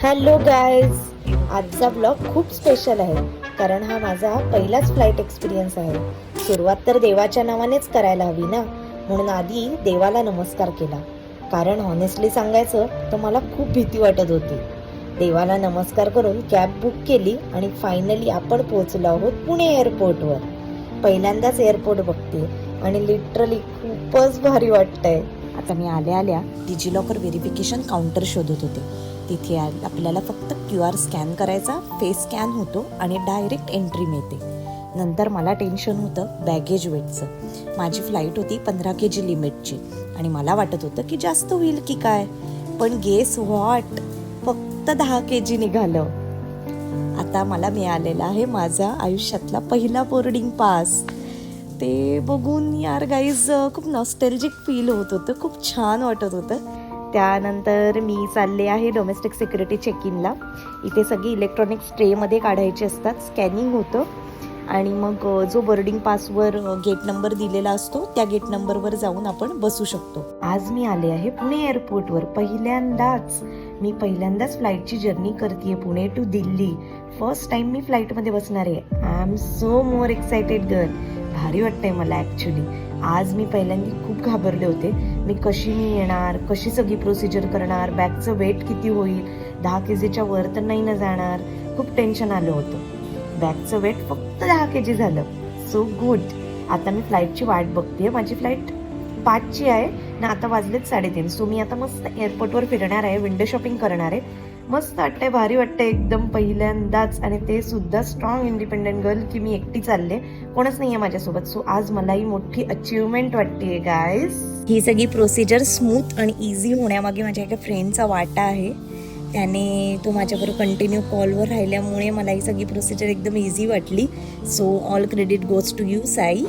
Hello guys, आजचा blog खूप special आहे कारण हा माझा पहिलाच फ्लाईट एक्सपिरियन्स आहे. सुरुवात तर देवाच्या नावानेच करायला हवी ना, म्हणून आधी देवाला नमस्कार केला. कारण हॉनेस्टली सांगायचं तर मला खूप भीती वाटत होती. देवाला नमस्कार करून कॅब बुक केली आणि फायनली आपण पोहोचलो आहोत पुणे एअरपोर्टवर. पहिल्यांदाच एअरपोर्ट बघते आणि लिटरली खूपच भारी वाटतंय. आता मी आल्या डिजिलॉकर व्हेरिफिकेशन काउंटर शोधत होते. तिथे आपल्याला फक्त QR स्कॅन करायचा, फेस स्कॅन होतो आणि डायरेक्ट एंट्री मिळते. नंतर मला टेन्शन होतं बॅगेज वेटचं. माझी फ्लाईट होती 15 kg लिमिटची आणि मला वाटत होतं की जास्त होईल की काय, पण गेस व्हॉट, फक्त 10 kg निघालं. आता मला मिळालेला आहे माझा आयुष्यातला पहिला बोर्डिंग पास. ते बघून यार गाईज खूप नॉस्टॅल्जिक फील होत होतं, खूप छान वाटत होतं. त्यानंतर मी चालले आहे डोमेस्टिक सिक्युरिटी चेक इनला. इथे सगळी इलेक्ट्रॉनिक्स ट्रेमध्ये काढायची असतात, स्कॅनिंग होतं आणि मग जो बोर्डिंग पासवर गेट नंबर दिलेला असतो त्या गेट नंबरवर जाऊन आपण बसू शकतो. आज मी आले आहे पुणे एअरपोर्टवर. मी पहिल्यांदाच फ्लाईटची जर्नी करते Pune to Delhi. First time मी फ्लाईटमध्ये बसणार आहे. I am so more excited girl. भारी वाटतंय मला ॲक्च्युली. आज मी पहिल्यांदा खूप घाबरले होते. कशी येणार, कशी सगळी प्रोसिजर करणार, बॅगचं वेट किती होईल, 10 kgच्या वर तर नाही ना जाणार, खूप टेन्शन आलं होतं. बॅगचं वेट फक्त 10 kg झालं. So good. आता मी फ्लाईटची वाट बघते. माझी फ्लाईट 5ची आहे ना, आता वाजलेत 3:30. सो मी आता मस्त एअरपोर्टवर फिरणार आहे, विंडो शॉपिंग करणार आहे. मस्त वाटतंय, भारी वाटतंय एकदम पहिल्यांदाच. आणि ते सुद्धा स्ट्रॉंग इंडिपेंडंट गर्ल की मी एकटी चालले, कोणच नाहीये माझ्यासोबत. सो आज मलाही मोठी अचीवमेंट वाटतेय गाईज. ही सगळी प्रोसिजर स्मूथ आणि इझी होण्यामागे माझ्या एका फ्रेंडचा वाटा आहे. त्याने तो माझ्याबरोबर कंटिन्यू कॉलवर राहिल्यामुळे मला ही सगळी प्रोसिजर एकदम इझी वाटली. So all credit goes to you Sai.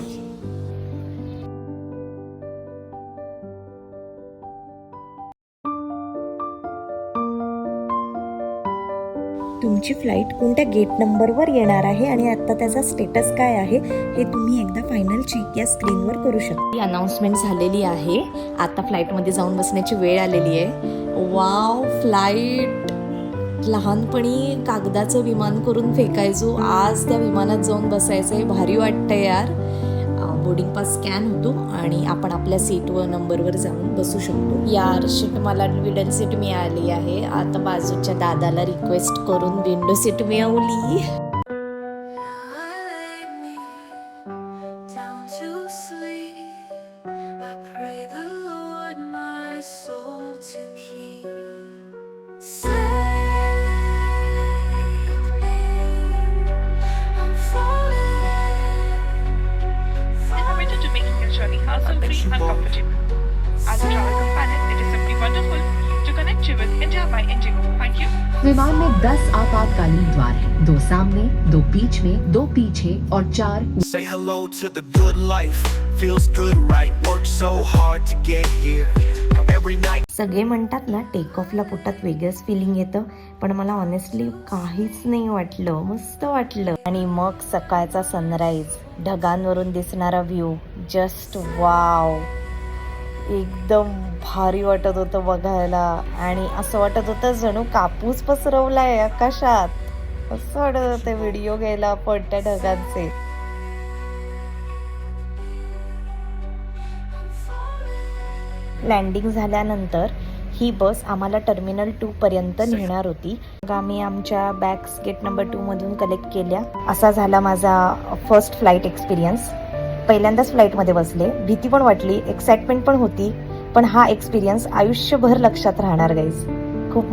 तुमची फ्लाईट कोणत्या गेट नंबरवर येणार आहे आणि आता त्याचा स्टेटस काय आहे हे तुम्ही एकदा फायनल चेक या स्क्रीनवर करू शकता. ही अनाउन्समेंट झालेली आहे. आता फ्लाईटमध्ये जाऊन बसण्याची वेळ आलेली आहे. वाव, फ्लाईट लहानपणी कागदाचं विमान करून फेकायचो, आज त्या विमानात जाऊन बसायचं आहे. भारी वाटतंय यार. बोर्डिंग पास स्कॅन होतो आणि आपण आपल्या सीटवर नंबरवर जाऊन बसू शकतो. यार शिट, मला मिडल सीट मिळाली आहे. आता बाजूच्या दादाला रिक्वेस्ट करून विंडो सीट मिळवली. Hassle-free and comfortable. As a travel companion, it is simply wonderful to connect you with India by Indigo. Thank you. विमान में 10 आपातकालीन द्वार हैं, 2 सामने, 2 बीच में, 2 पीछे और 4. Say hello to the good life. Feels good, right? Worked so hard to get here. Every night. सगळे म्हणतात ना टेक ऑफला पोटात वेगळंच फिलिंग येतं, पण मला ऑनेस्टली काहीच नाही वाटलं. मस्त वाटलं. आणि मग सकाळचा सनराईज, ढगांवरून दिसणारा व्ह्यू, जस्ट वाव. एकदम भारी वाटत होतं बघायला आणि असं वाटत होतं जणू कापूस पसरवलाय आकाशात. असं वाटत होतं व्हिडिओ घ्यायला आपण त्या ढगांचे. लँडिंग झाल्यानंतर ही बस आम्हाला टर्मिनल 2 पर्यंत नेणार होती. मग आम्ही आमच्या बॅग्स गेट नंबर 2 मधून कलेक्ट केल्या. असा झाला माझा फर्स्ट फ्लाईट एक्सपिरियन्स. पहिल्यांदाच फ्लाईटमध्ये बसले, भीती पण वाटली, एक्साइटमेंट पण होती, पण हा एक्सपिरियन्स आयुष्यभर लक्षात राहणार गाईज. खूप